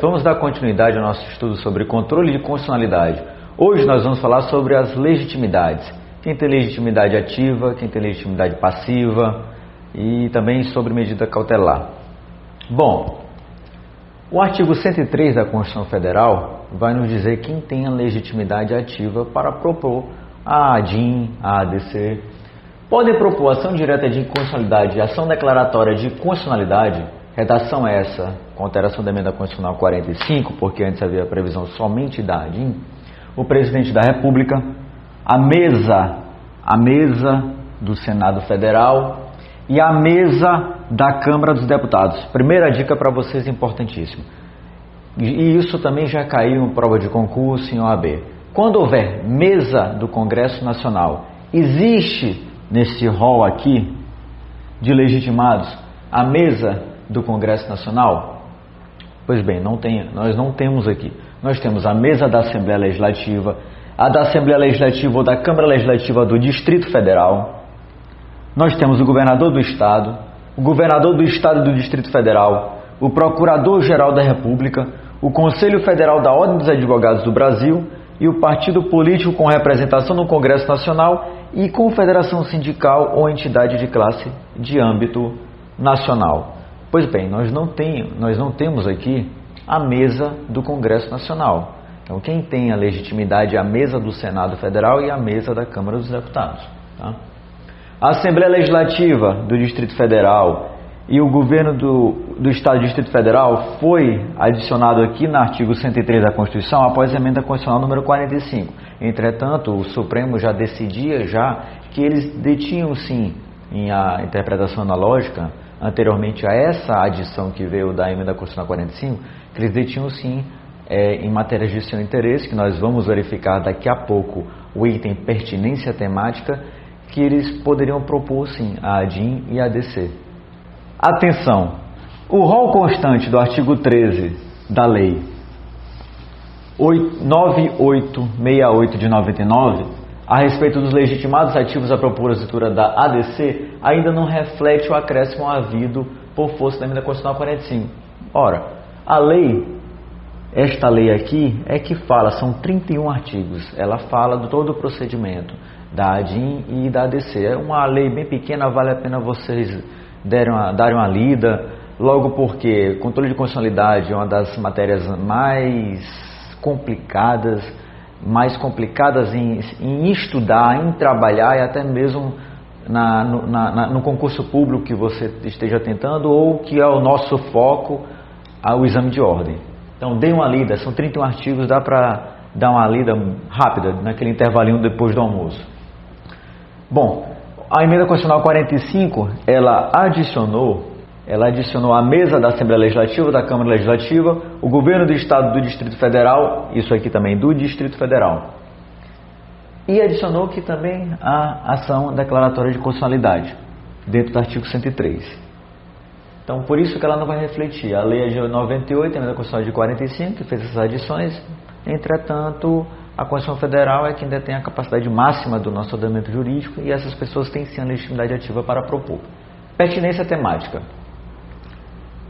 vamos dar continuidade ao nosso estudo sobre controle de constitucionalidade. Hoje nós vamos falar sobre as legitimidades. Quem tem legitimidade ativa, quem tem legitimidade passiva e também sobre medida cautelar. Bom, o artigo 103 da Constituição Federal vai nos dizer quem tem a legitimidade ativa para propor a ADIM, a ADC. Podem propor ação direta de inconstitucionalidade e ação declaratória de constitucionalidade, redação essa, com alteração da emenda constitucional 45, porque antes havia previsão somente da ADIM, o presidente da República, a mesa do Senado Federal e a mesa da Câmara dos Deputados. Primeira dica para vocês, importantíssimo. E isso também já caiu em prova de concurso em OAB. Quando houver mesa do Congresso Nacional, existe nesse rol aqui de legitimados a mesa do Congresso Nacional? Pois bem, nós não temos aqui. Nós temos a mesa da Assembleia Legislativa, a da Assembleia Legislativa ou da Câmara Legislativa do Distrito Federal. Nós temos o governador do Estado, o governador do Estado e do Distrito Federal, o Procurador-Geral da República, o Conselho Federal da Ordem dos Advogados do Brasil e o partido político com representação no Congresso Nacional e confederação sindical ou entidade de classe de âmbito nacional. Pois bem, nós não temos aqui a mesa do Congresso Nacional. Então, quem tem a legitimidade é a mesa do Senado Federal e a mesa da Câmara dos Deputados. Tá? A Assembleia Legislativa do Distrito Federal e o governo do Estado do Distrito Federal foi adicionado aqui no artigo 103 da Constituição após a emenda constitucional número 45. Entretanto, o Supremo já decidia que eles detinham sim, em a interpretação analógica, anteriormente a essa adição que veio da emenda constitucional 45, que eles detinham sim em matérias de seu interesse, que nós vamos verificar daqui a pouco o item pertinência temática, que eles poderiam propor sim a ADIM e a ADC. Atenção! O rol constante do artigo 13 da Lei 9868 de 99, a respeito dos legitimados ativos à propositura da ADC, ainda não reflete o acréscimo havido por força da emenda constitucional 45. Ora, esta lei aqui é que fala, são 31 artigos, ela fala de todo o procedimento da ADIM e da ADC. É uma lei bem pequena, vale a pena vocês darem uma lida, logo porque controle de constitucionalidade é uma das matérias mais complicadas em estudar, em trabalhar e até mesmo no concurso público que você esteja tentando ou que é o nosso foco, o exame de ordem. Então dê uma lida, são 31 artigos, dá para dar uma lida rápida naquele intervalinho depois do almoço. Bom, a emenda constitucional 45, ela adicionou a mesa da Assembleia Legislativa, da Câmara Legislativa, o governo do Estado do Distrito Federal, isso aqui também do Distrito Federal. E adicionou que também a ação declaratória de constitucionalidade, dentro do artigo 103. Então, por isso que ela não vai refletir. A lei é de 98, a emenda constitucional de 45, que fez essas adições. Entretanto, a Constituição Federal é quem detém a capacidade máxima do nosso ordenamento jurídico e essas pessoas têm sim a legitimidade ativa para propor. Pertinência temática.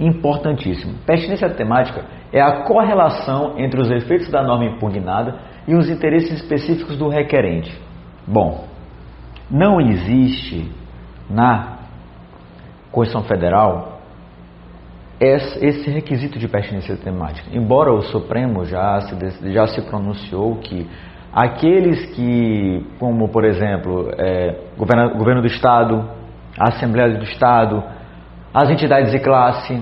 Importantíssimo. Pertinência temática é a correlação entre os efeitos da norma impugnada e os interesses específicos do requerente. Bom, não existe na Constituição Federal esse requisito de pertinência temática. Embora o Supremo já se pronunciou que aqueles que, como por exemplo, governo do Estado, a Assembleia do Estado, as entidades de classe,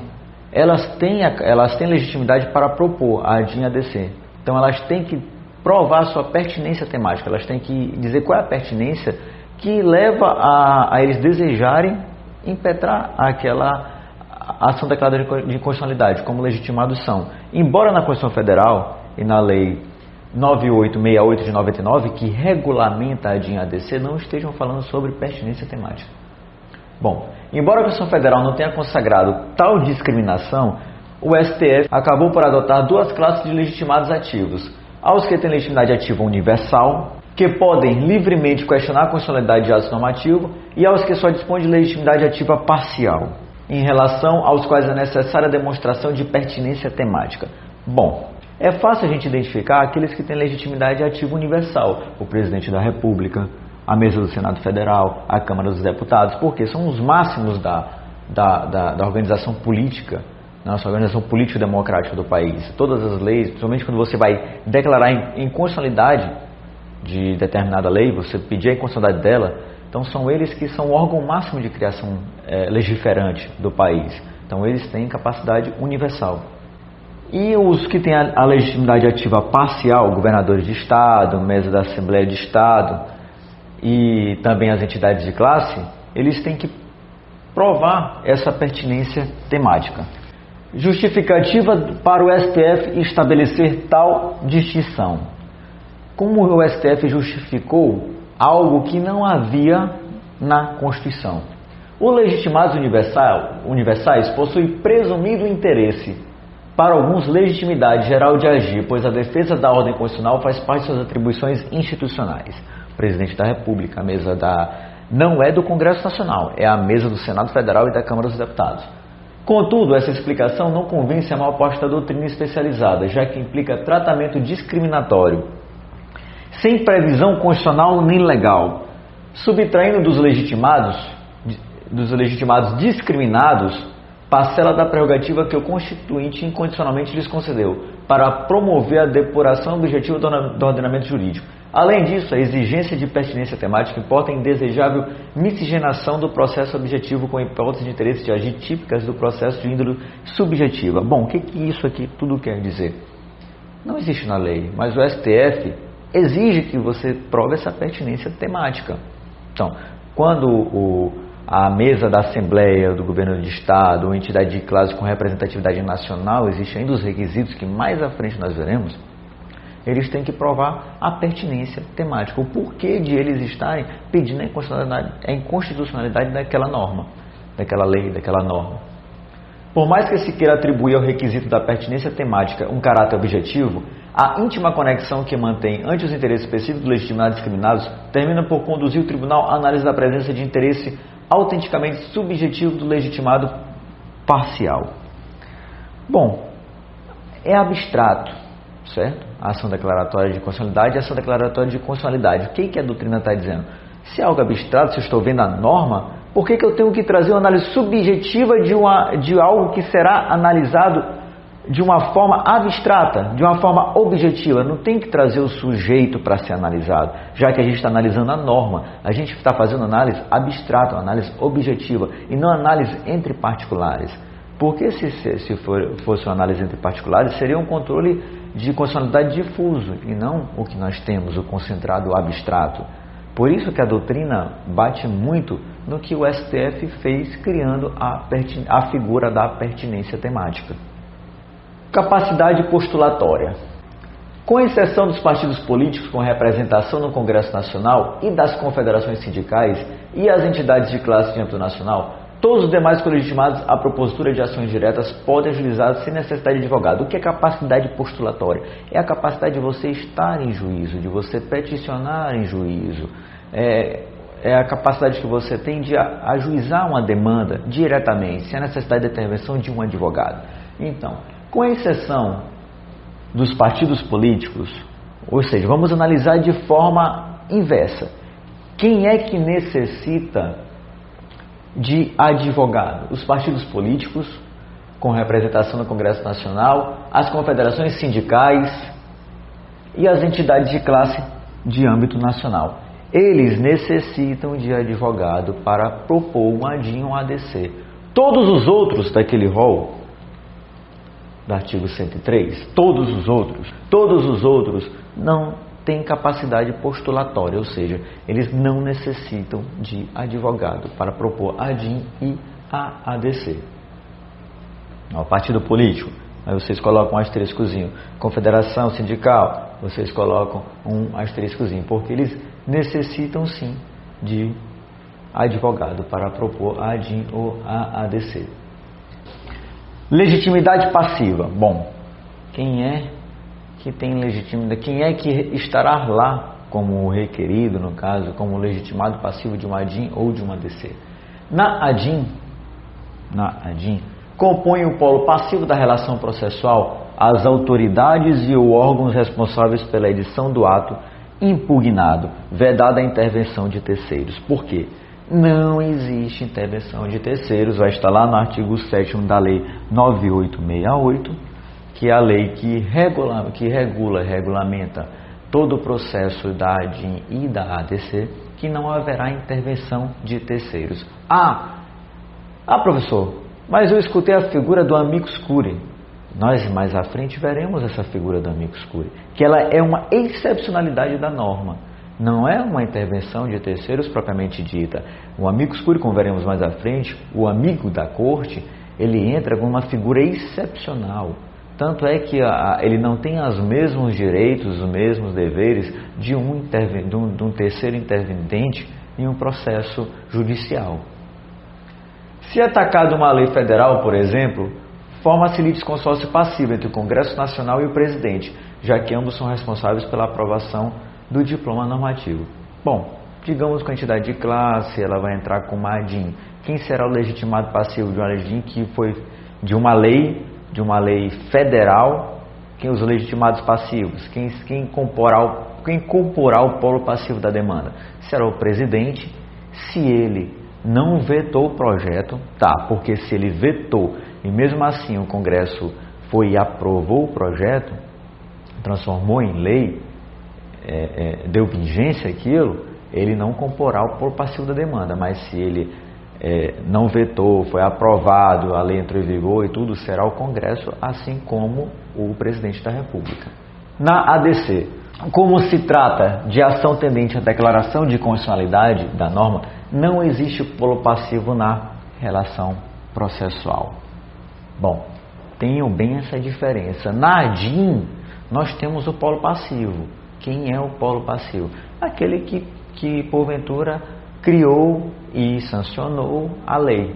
elas têm legitimidade para propor a ADIM e a ADC. Então elas têm que provar a sua pertinência temática, elas têm que dizer qual é a pertinência que leva a eles desejarem impetrar aquela ação declarada de inconstitucionalidade, como legitimados são. Embora na Constituição Federal e na Lei 9868 de 99, que regulamenta a ADIM e a ADC, não estejam falando sobre pertinência temática. Bom, embora a Constituição Federal não tenha consagrado tal discriminação, o STF acabou por adotar duas classes de legitimados ativos. Aos que têm legitimidade ativa universal, que podem livremente questionar a constitucionalidade de atos normativos, e aos que só dispõem de legitimidade ativa parcial, em relação aos quais é necessária a demonstração de pertinência temática. Bom, é fácil a gente identificar aqueles que têm legitimidade ativa universal, o presidente da República, a mesa do Senado Federal, a Câmara dos Deputados, porque são os máximos da organização política, nossa organização político-democrática do país. Todas as leis, principalmente quando você vai declarar em inconstitucionalidade de determinada lei, você pedir a inconstitucionalidade dela, então são eles que são o órgão máximo de criação legiferante do país. Então eles têm capacidade universal. E os que têm a legitimidade ativa parcial, governadores de Estado, mesa da Assembleia de Estado e também as entidades de classe, eles têm que provar essa pertinência temática. Justificativa para o STF estabelecer tal distinção. Como o STF justificou algo que não havia na Constituição? Os legitimados universais possuem presumido interesse para alguns legitimidade geral de agir, pois a defesa da ordem constitucional faz parte de suas atribuições institucionais. O presidente da República, a mesa não é do Congresso Nacional, é a mesa do Senado Federal e da Câmara dos Deputados. Contudo, essa explicação não convence a maior parte da doutrina especializada, já que implica tratamento discriminatório, sem previsão constitucional nem legal, subtraindo dos legitimados discriminados parcela da prerrogativa que o Constituinte incondicionalmente lhes concedeu, para promover a depuração objetiva do ordenamento jurídico. Além disso, a exigência de pertinência temática importa a indesejável miscigenação do processo objetivo com hipóteses de interesse de agir típicas do processo de índole subjetiva. Bom, o que isso aqui tudo quer dizer? Não existe na lei, mas o STF exige que você prove essa pertinência temática. Então, quando a mesa da Assembleia, do Governo de Estado, ou entidade de classe com representatividade nacional, existem ainda os requisitos que mais à frente nós veremos, eles têm que provar a pertinência temática, o porquê de eles estarem pedindo a inconstitucionalidade daquela norma, daquela lei, daquela norma. Por mais que se queira atribuir ao requisito da pertinência temática um caráter objetivo, a íntima conexão que mantém ante os interesses específicos dos legitimados discriminados termina por conduzir o tribunal à análise da presença de interesse autenticamente subjetivo do legitimado parcial. Bom, é abstrato, certo? A ação declaratória de constitucionalidade e a ação declaratória de constitucionalidade. O que a doutrina está dizendo? Se é algo abstrato, se eu estou vendo a norma, por que eu tenho que trazer uma análise subjetiva de algo que será analisado de uma forma abstrata, de uma forma objetiva? Não tem que trazer o sujeito para ser analisado, já que a gente está analisando a norma. A gente está fazendo análise abstrata, uma análise objetiva, e não análise entre particulares. Porque se fosse uma análise entre particulares, seria um controle de constitucionalidade difuso, e não o que nós temos, o concentrado abstrato. Por isso que a doutrina bate muito no que o STF fez, criando a figura da pertinência temática. Capacidade postulatória. Com exceção dos partidos políticos com representação no Congresso Nacional e das confederações sindicais e as entidades de classe de âmbito nacional, todos os demais colegitimados à propositura de ações diretas podem ajuizar sem necessidade de advogado. O que é capacidade postulatória? É a capacidade de você estar em juízo, de você peticionar em juízo. É a capacidade que você tem de ajuizar uma demanda diretamente, sem a necessidade de intervenção de um advogado. Então, com exceção dos partidos políticos, ou seja, vamos analisar de forma inversa. Quem é que necessita de advogado? Os partidos políticos, com representação no Congresso Nacional, as confederações sindicais e as entidades de classe de âmbito nacional. Eles necessitam de advogado para propor um ADIM ou um ADC. Todos os outros daquele rol, do artigo 103, todos os outros não têm capacidade postulatória, ou seja, eles não necessitam de advogado para propor ADIM e ADC. O partido político, aí vocês colocam um asteriscozinho. Confederação sindical, vocês colocam um asteriscozinho, porque eles necessitam sim de advogado para propor ADIM ou ADC. Legitimidade passiva. Bom, quem é que tem legitimidade? Quem é que estará lá como requerido, no caso, como legitimado passivo de um ADIM ou de uma ADC? Na ADIM, compõe o polo passivo da relação processual as autoridades e ou órgãos responsáveis pela edição do ato impugnado, vedada a intervenção de terceiros. Por quê? Não existe intervenção de terceiros, vai estar lá no artigo 7º da Lei 9868, que é a lei que regulamenta todo o processo da ADIM e da ADC, que não haverá intervenção de terceiros. Professor, mas eu escutei a figura do amicus curiae. Nós mais à frente veremos essa figura do amicus curiae, que ela é uma excepcionalidade da norma. Não é uma intervenção de terceiros propriamente dita. O amicus curiae, como veremos mais à frente, o amigo da corte, ele entra como uma figura excepcional. Tanto é que ele não tem os mesmos direitos, os mesmos deveres de um terceiro interveniente em um processo judicial. Se atacado uma lei federal, por exemplo, forma-se litisconsórcio passivo entre o Congresso Nacional e o presidente, já que ambos são responsáveis pela aprovação do diploma normativo. Bom, digamos que a entidade de classe, ela vai entrar com uma ADIM. Quem será o legitimado passivo de uma ADIM que foi de uma lei federal? Quem os legitimados passivos? Quem comporá o polo passivo da demanda? Será o presidente, se ele não vetou o projeto, porque se ele vetou e mesmo assim o Congresso foi e aprovou o projeto, transformou em lei, deu vigência àquilo, ele não comporá o polo passivo da demanda, mas se ele não vetou, foi aprovado, a lei entrou em vigor e tudo, será o Congresso, assim como o presidente da República. Na ADC, como se trata de ação tendente à declaração de constitucionalidade da norma, não existe polo passivo na relação processual. Bom, tenham bem essa diferença. Na ADIM, nós temos o polo passivo. Quem é o polo passivo? Aquele que porventura criou e sancionou a lei.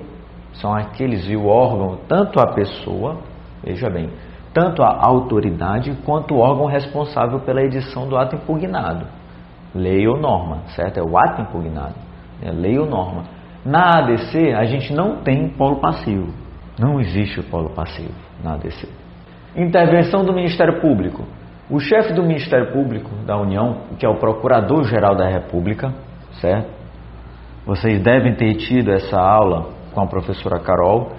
São aqueles e o órgão, tanto a pessoa, veja bem, tanto a autoridade quanto o órgão responsável pela edição do ato impugnado. Lei ou norma, certo? É o ato impugnado, é lei ou norma. Na ADC, a gente não tem polo passivo. Não existe o polo passivo na ADC. Intervenção do Ministério Público. O chefe do Ministério Público da União, que é o Procurador-Geral da República, certo? Vocês devem ter tido essa aula com a professora Carol,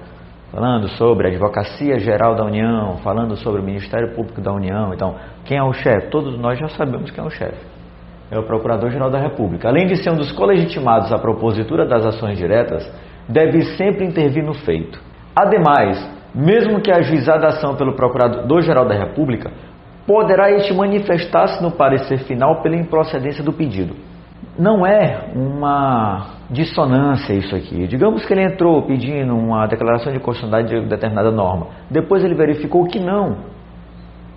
falando sobre a Advocacia Geral da União, falando sobre o Ministério Público da União. Então, quem é o chefe? Todos nós já sabemos quem é o chefe. É o Procurador-Geral da República. Além de ser um dos colegitimados à propositura das ações diretas, deve sempre intervir no feito. Ademais, mesmo que ajuizada a ação pelo Procurador-Geral da República, poderá este manifestar-se no parecer final pela improcedência do pedido. Não é uma dissonância isso aqui. Digamos que ele entrou pedindo uma declaração de constitucionalidade de determinada norma. Depois ele verificou que não.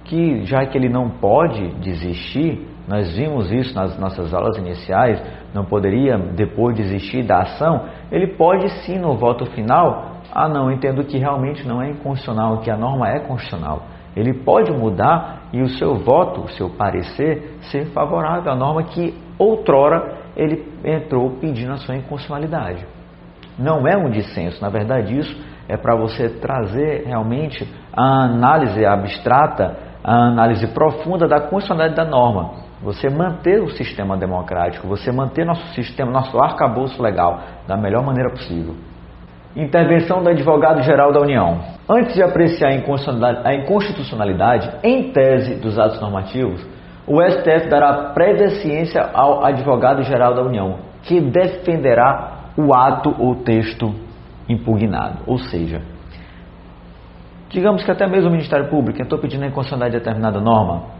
Que já que ele não pode desistir, nós vimos isso nas nossas aulas iniciais, não poderia depois desistir da ação, ele pode sim no voto final, não, entendo que realmente não é inconstitucional, que a norma é constitucional. Ele pode mudar e o seu voto, o seu parecer, ser favorável à norma que outrora ele entrou pedindo a sua inconstitucionalidade. Não é um dissenso, na verdade isso é para você trazer realmente a análise abstrata, a análise profunda da constitucionalidade da norma. Você manter o sistema democrático, você manter nosso sistema, nosso arcabouço legal da melhor maneira possível. Intervenção do Advogado-Geral da União. Antes de apreciar a inconstitucionalidade em tese dos atos normativos, o STF dará prévia ciência ao Advogado-Geral da União, que defenderá o ato ou texto impugnado. Ou seja, digamos que até mesmo o Ministério Público entrou pedindo a inconstitucionalidade de determinada norma,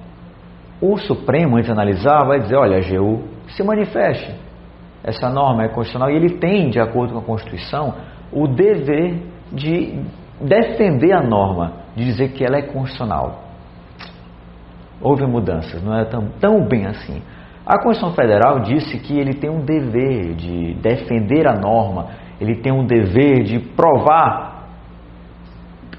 o Supremo, antes de analisar, vai dizer, olha, AGU, se manifeste. Essa norma é constitucional e ele tem, de acordo com a Constituição, o dever de defender a norma, de dizer que ela é constitucional. Houve mudanças, não é tão bem assim. A Constituição Federal disse que ele tem um dever de defender a norma, ele tem um dever de provar,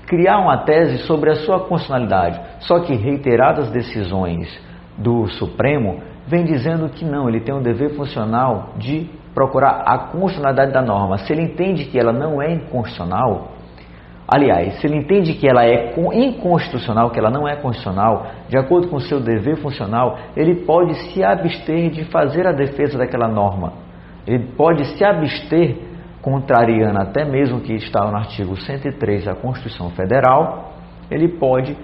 criar uma tese sobre a sua constitucionalidade. Só que reiteradas decisões do Supremo vem dizendo que não, ele tem um dever funcional de procurar a constitucionalidade da norma. Se ele entende que ela não é inconstitucional, Aliás, se ele entende que ela é inconstitucional, que ela não é constitucional, de acordo com o seu dever funcional, ele pode se abster de fazer a defesa daquela norma. Ele pode se abster, contrariando até mesmo o que está no artigo 103 da Constituição Federal, ele pode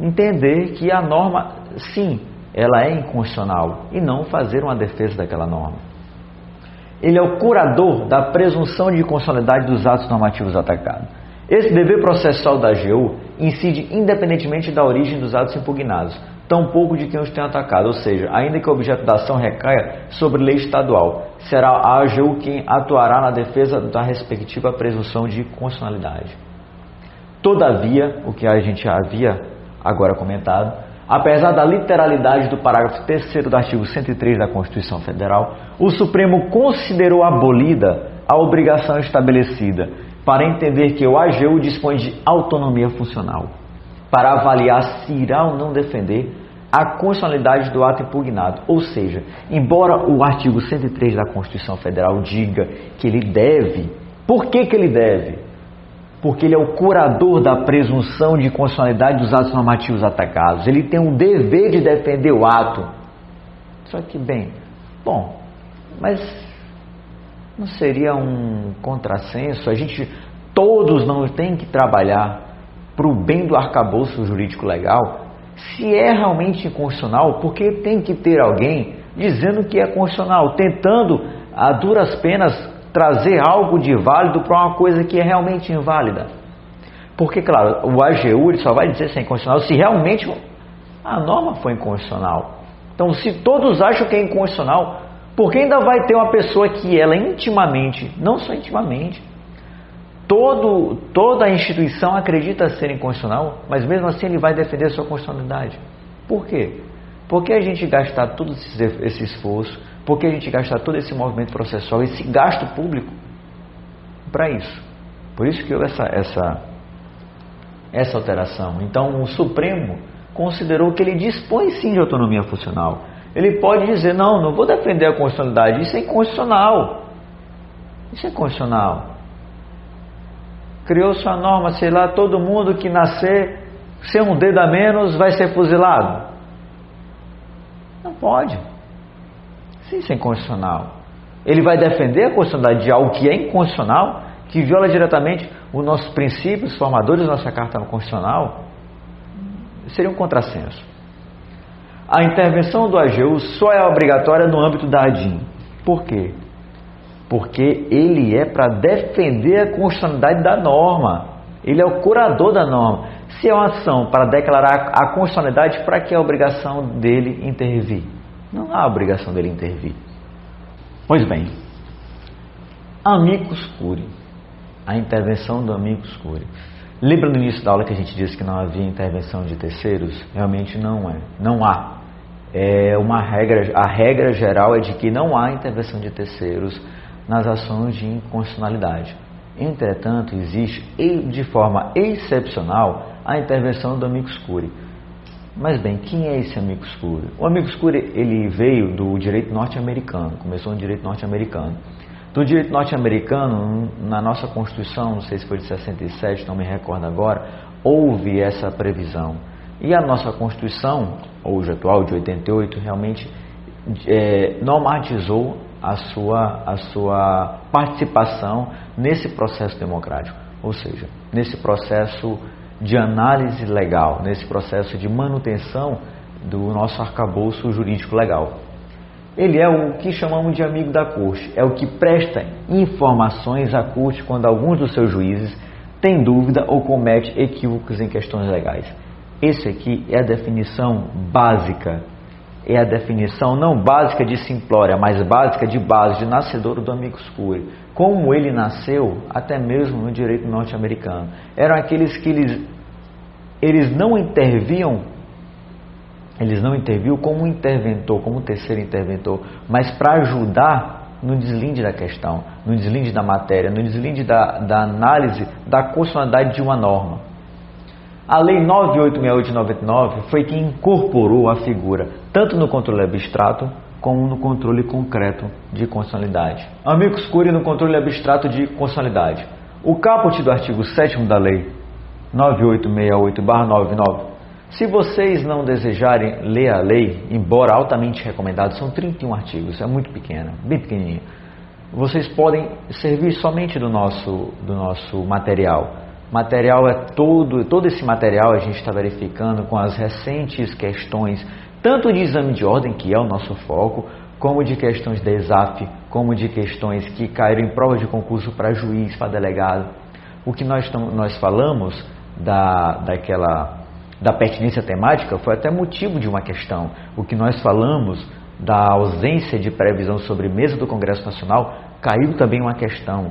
entender que a norma, sim, ela é inconstitucional e não fazer uma defesa daquela norma. Ele é o curador da presunção de constitucionalidade dos atos normativos atacados. Esse dever processual da AGU incide independentemente da origem dos atos impugnados, tampouco de quem os tenha atacado, ou seja, ainda que o objeto da ação recaia sobre lei estadual, será a AGU quem atuará na defesa da respectiva presunção de constitucionalidade. Todavia, o que a gente havia agora comentado, apesar da literalidade do parágrafo 3º do artigo 103 da Constituição Federal, o Supremo considerou abolida a obrigação estabelecida para entender que o AGU dispõe de autonomia funcional para avaliar se irá ou não defender a constitucionalidade do ato impugnado. Ou seja, embora o artigo 103 da Constituição Federal diga que ele deve, por que ele deve? Porque ele é o curador da presunção de constitucionalidade dos atos normativos atacados. Ele tem o dever de defender o ato. Só que, mas não seria um contrassenso? Todos não têm que trabalhar para o bem do arcabouço jurídico legal? Se é realmente inconstitucional, por que tem que ter alguém dizendo que é constitucional, tentando a duras penas trazer algo de válido para uma coisa que é realmente inválida? Porque, claro, o AGU ele só vai dizer se é inconstitucional se realmente a norma foi inconstitucional. Então, se todos acham que é inconstitucional, por que ainda vai ter uma pessoa que ela intimamente, não só intimamente, toda a instituição acredita ser inconstitucional, mas mesmo assim ele vai defender a sua constitucionalidade? Por quê? Por que a gente gastar todo esse esforço? Por que a gente gastar todo esse movimento processual, esse gasto público para isso? Por isso que houve essa alteração. Então o Supremo considerou que ele dispõe sim de autonomia funcional. Ele pode dizer, não vou defender a constitucionalidade, isso é inconstitucional. Isso é inconstitucional. Criou-se uma norma, sei lá, todo mundo que nascer sem um dedo a menos vai ser fuzilado. Não pode. Isso é inconstitucional. Ele vai defender a constitucionalidade de algo que é inconstitucional, que viola diretamente os nossos princípios formadores da nossa Carta Constitucional? Seria um contrassenso. A intervenção do AGU só é obrigatória no âmbito da ADIM. Por quê? Porque ele é para defender a constitucionalidade da norma. Ele é o curador da norma. Se é uma ação para declarar a constitucionalidade, para que a obrigação dele intervir? Não há obrigação dele intervir. Pois bem, amicus curiae, a intervenção do amicus curiae. Lembra no início da aula que a gente disse que não havia intervenção de terceiros? Realmente não há. A regra geral é de que não há intervenção de terceiros nas ações de inconstitucionalidade. Entretanto, existe de forma excepcional a intervenção do amicus curiae. Mas bem, quem é esse amicus curiae? O amicus curiae ele veio do direito norte-americano, começou no direito norte-americano. Do direito norte-americano, na nossa Constituição, não sei se foi de 67, não me recordo agora, houve essa previsão. E a nossa Constituição, hoje atual, de 88, realmente normatizou a sua participação nesse processo democrático, ou seja, nesse processo de análise legal, nesse processo de manutenção do nosso arcabouço jurídico legal. Ele é o que chamamos de amigo da corte, é o que presta informações à corte quando alguns dos seus juízes têm dúvida ou comete equívocos em questões legais. Esse aqui é a definição básica, é a definição não básica de simplória, mas básica de base, de nascedouro do amicus curiae. Como ele nasceu, até mesmo no direito norte-americano. Eram aqueles que eles não interviam como interventor, como terceiro interventor, mas para ajudar no deslinde da questão, no deslinde da matéria, no deslinde da análise da constitucionalidade de uma norma. A Lei 9.868 de 99 foi quem incorporou a figura, tanto no controle abstrato, como no controle concreto de constitucionalidade. Amicus curiae no controle abstrato de constitucionalidade. O caput do artigo 7º da Lei 9868/99. Se vocês não desejarem ler a lei, embora altamente recomendado, são 31 artigos, é muito pequena, bem pequenininha. Vocês podem servir somente do nosso material. Material é todo esse material a gente está verificando com as recentes questões, tanto de exame de ordem, que é o nosso foco, como de questões da ESAF, como de questões que caíram em provas de concurso para juiz, para delegado. O que nós falamos da pertinência temática foi até motivo de uma questão. O que nós falamos da ausência de previsão sobre mesa do Congresso Nacional caiu também uma questão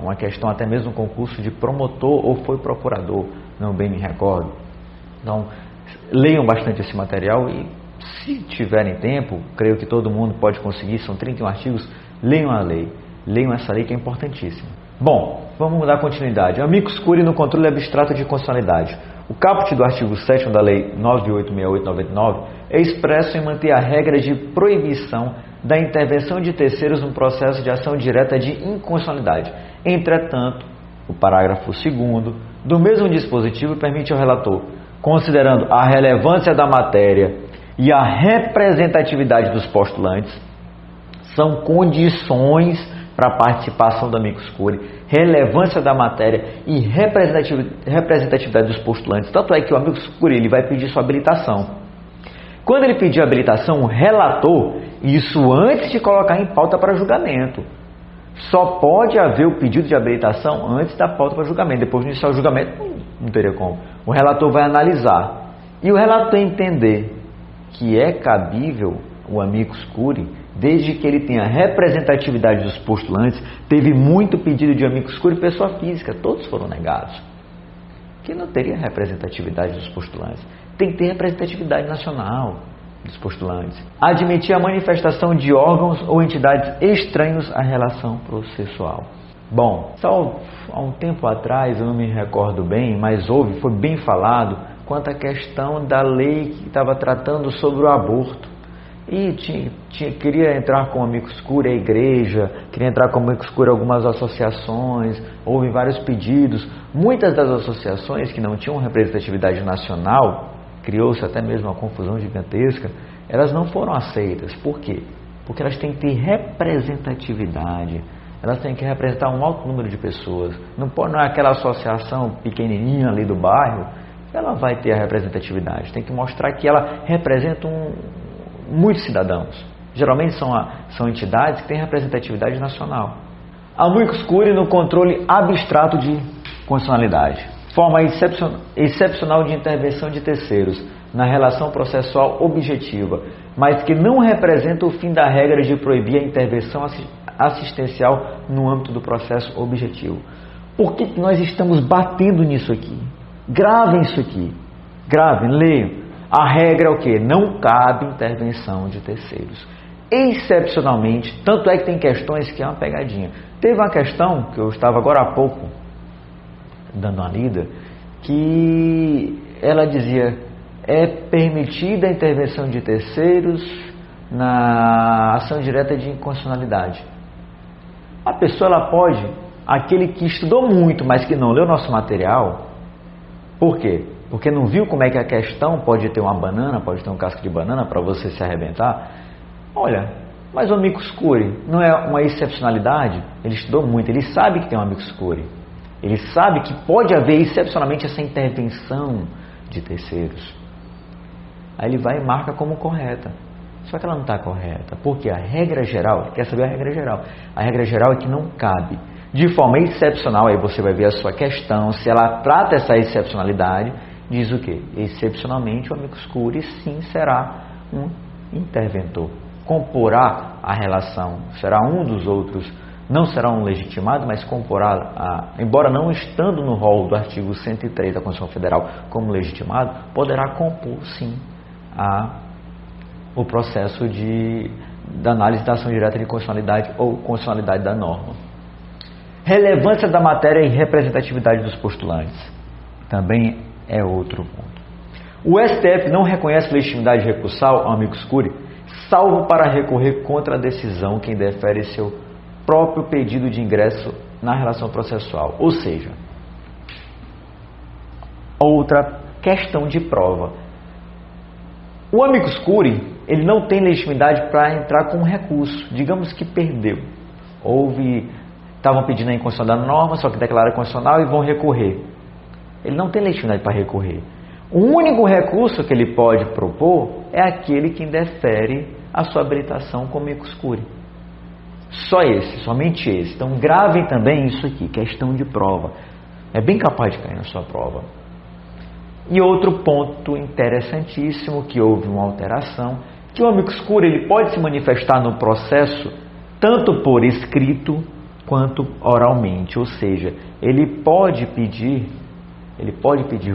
até mesmo no concurso de promotor ou foi procurador, não bem me recordo. Então, leiam bastante esse material e, se tiverem tempo, creio que todo mundo pode conseguir, são 31 artigos, leiam a lei, leiam essa lei que é importantíssima. Bom, vamos dar continuidade. Amicus curiae no controle abstrato de constitucionalidade. O caput do artigo 7º da Lei 9868/99 é expresso em manter a regra de proibição da intervenção de terceiros no processo de ação direta de inconstitucionalidade. Entretanto, o parágrafo 2º do mesmo dispositivo permite ao relator, considerando a relevância da matéria e a representatividade dos postulantes, são condições para a participação do amicus curiae, relevância da matéria e representatividade dos postulantes. Tanto é que o amicus curiae ele vai pedir sua habilitação. Quando ele pedir a habilitação, o relator, isso antes de colocar em pauta para julgamento. Só pode haver o pedido de habilitação antes da pauta para julgamento. Depois de iniciar o julgamento, não teria como. O relator vai analisar. E o relator entender que é cabível o amicus curiae, desde que ele tenha representatividade dos postulantes. Teve muito pedido de amicus curiae pessoa física, todos foram negados. Que não teria representatividade dos postulantes. Tem que ter representatividade nacional dos postulantes. Admitir a manifestação de órgãos ou entidades estranhos à relação processual. Bom, só há um tempo atrás, eu não me recordo bem, mas foi bem falado quanto à questão da lei que estava tratando sobre o aborto. E queria entrar com amicus curiae a igreja, queria entrar com amicus curiae algumas associações, houve vários pedidos. Muitas das associações que não tinham representatividade nacional, criou-se até mesmo uma confusão gigantesca, elas não foram aceitas. Por quê? Porque elas têm que ter representatividade, elas têm que representar um alto número de pessoas. Não é aquela associação pequenininha ali do bairro, ela vai ter a representatividade, tem que mostrar que ela representa muitos cidadãos. Geralmente são entidades que têm representatividade nacional. Amicus curiae no controle abstrato de constitucionalidade. Forma excepcional de intervenção de terceiros na relação processual objetiva, mas que não representa o fim da regra de proibir a intervenção assistencial no âmbito do processo objetivo. Por que nós estamos batendo nisso aqui? Gravem isso aqui. Gravem, leiam. A regra é o quê? Não cabe intervenção de terceiros. Excepcionalmente, tanto é que tem questões que é uma pegadinha. Teve uma questão que eu estava agora há pouco dando uma lida, que ela dizia: é permitida a intervenção de terceiros na ação direta de inconstitucionalidade. A pessoa ela pode, aquele que estudou muito, mas que não leu nosso material, por quê? Porque não viu como é que a questão pode ter uma banana, pode ter um casco de banana para você se arrebentar. Olha, mas o amicus curiae não é uma excepcionalidade? Ele estudou muito, ele sabe que tem um amicus curiae. Ele sabe que pode haver excepcionalmente essa intervenção de terceiros. Aí ele vai e marca como correta. Só que ela não está correta. Porque a regra geral, quer saber a regra geral? A regra geral é que não cabe. De forma excepcional, aí você vai ver a sua questão, se ela trata essa excepcionalidade, diz o quê? Excepcionalmente o amicus curiae sim será um interventor. Comporá a relação, será um dos outros. Não será um legitimado, mas comporá, embora não estando no rol do artigo 103 da Constituição Federal como legitimado, poderá compor, sim, o processo da análise da ação direta de constitucionalidade ou constitucionalidade da norma. Relevância da matéria e representatividade dos postulantes. Também é outro ponto. O STF não reconhece legitimidade recursal ao amicus curiae, salvo para recorrer contra a decisão quem defere seu próprio pedido de ingresso na relação processual. Ou seja, outra questão de prova. O amicus curiae, ele não tem legitimidade para entrar com um recurso. Digamos que perdeu. Estavam pedindo a inconstitucionalidade da norma, só que declara constitucional e vão recorrer. Ele não tem legitimidade para recorrer. O único recurso que ele pode propor é aquele que indefere a sua habilitação como amicus curiae. Só esse, somente esse. Então gravem também isso aqui, questão de prova. É bem capaz de cair na sua prova. E outro ponto interessantíssimo, que houve uma alteração, que o amicus curiae ele pode se manifestar no processo tanto por escrito quanto oralmente. Ou seja, ele pode pedir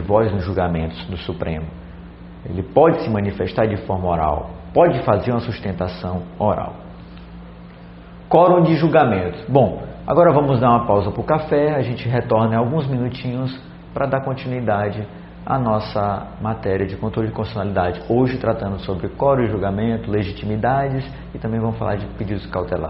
voz nos julgamentos do Supremo. Ele pode se manifestar de forma oral, pode fazer uma sustentação oral. Quórum de julgamento. Bom, agora vamos dar uma pausa para o café, a gente retorna em alguns minutinhos para dar continuidade à nossa matéria de controle de constitucionalidade. Hoje tratando sobre quórum de julgamento, legitimidades e também vamos falar de pedidos cautelares.